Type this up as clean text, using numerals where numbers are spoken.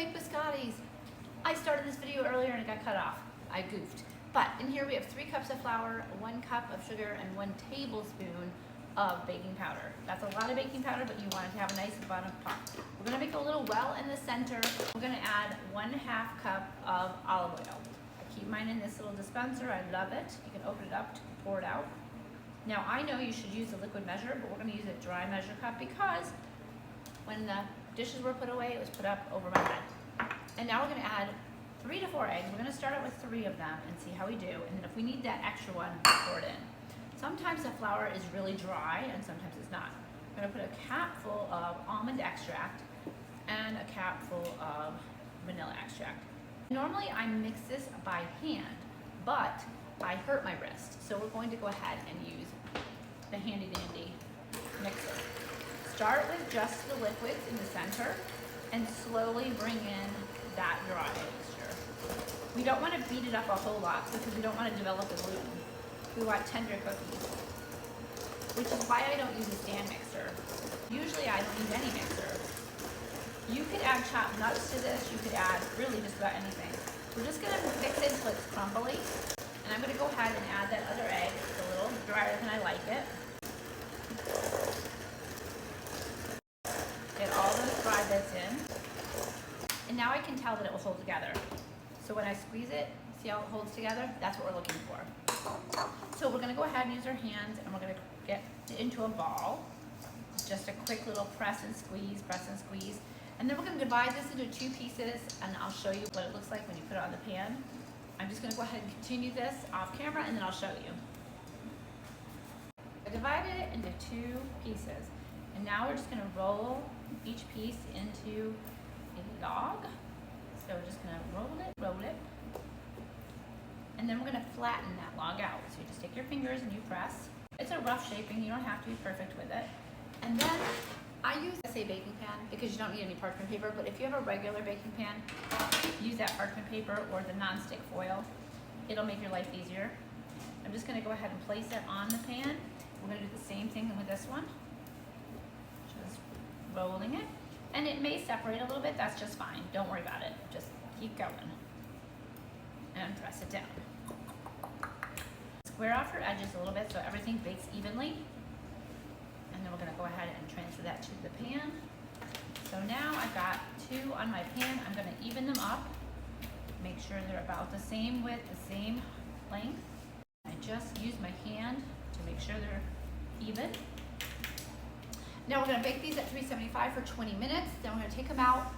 make biscottis. I started this video earlier and it got cut off. I goofed. But in here we have 3 cups of flour, 1 cup of sugar, and 1 tablespoon of baking powder. That's a lot of baking powder, but you want it to have a nice bottom pot. We're gonna make a little well in the center. We're gonna add 1/2 cup of olive oil. I keep mine in this little dispenser. I love it. You can open it up to pour it out. Now I know you should use a liquid measure, but we're gonna use a dry measure cup because when the dishes were put away, it was put up over my head. And now we're gonna add 3 to 4 eggs. We're gonna start out with 3 of them and see how we do. And then if we need that extra one, we'll pour it in. Sometimes the flour is really dry and sometimes it's not. I'm gonna put a capful of almond extract and a capful of vanilla extract. Normally I mix this by hand, but I hurt my wrist. So we're going to go ahead and use the handy dandy mixer. Start with just the liquids in the center and slowly bring in that dry mixture. We don't want to beat it up a whole lot because we don't want to develop a gluten. We want tender cookies, which is why I don't use a stand mixer. Usually I don't use any mixer. You could add chopped nuts to this. You could add really just about anything. We're just going to mix it until it's crumbly. And I'm going to go ahead and add that other egg. It's a little drier than I like it. Get all those dry bits in. And now I can tell that it will hold together. So when I squeeze it, see how it holds together? That's what we're looking for. So we're gonna go ahead and use our hands and we're gonna get it into a ball. Just a quick little press and squeeze, press and squeeze. And then we're gonna divide this into 2 pieces and I'll show you what it looks like when you put it on the pan. I'm just gonna go ahead and continue this off camera and then I'll show you. I divided it into 2 pieces. And now we're just gonna roll each piece into a log. So we're just gonna roll it. And then we're gonna flatten that log out. So you just take your fingers and you press. It's a rough shaping, you don't have to be perfect with it. And then I use a baking pan because you don't need any parchment paper, but if you have a regular baking pan, use that parchment paper or the non-stick foil. It'll make your life easier. I'm just gonna go ahead and place it on the pan. We're gonna do the same thing with this one. Just rolling it. And it may separate a little bit, that's just fine. Don't worry about it, just keep going. And press it down. Square off your edges a little bit so everything bakes evenly. And then we're gonna go ahead and transfer that to the pan. So now I've got 2 on my pan. I'm gonna even them up. Make sure they're about the same width, the same length. I just use my hand to make sure they're even. Now we're gonna bake these at 375 for 20 minutes. Then we're gonna take them out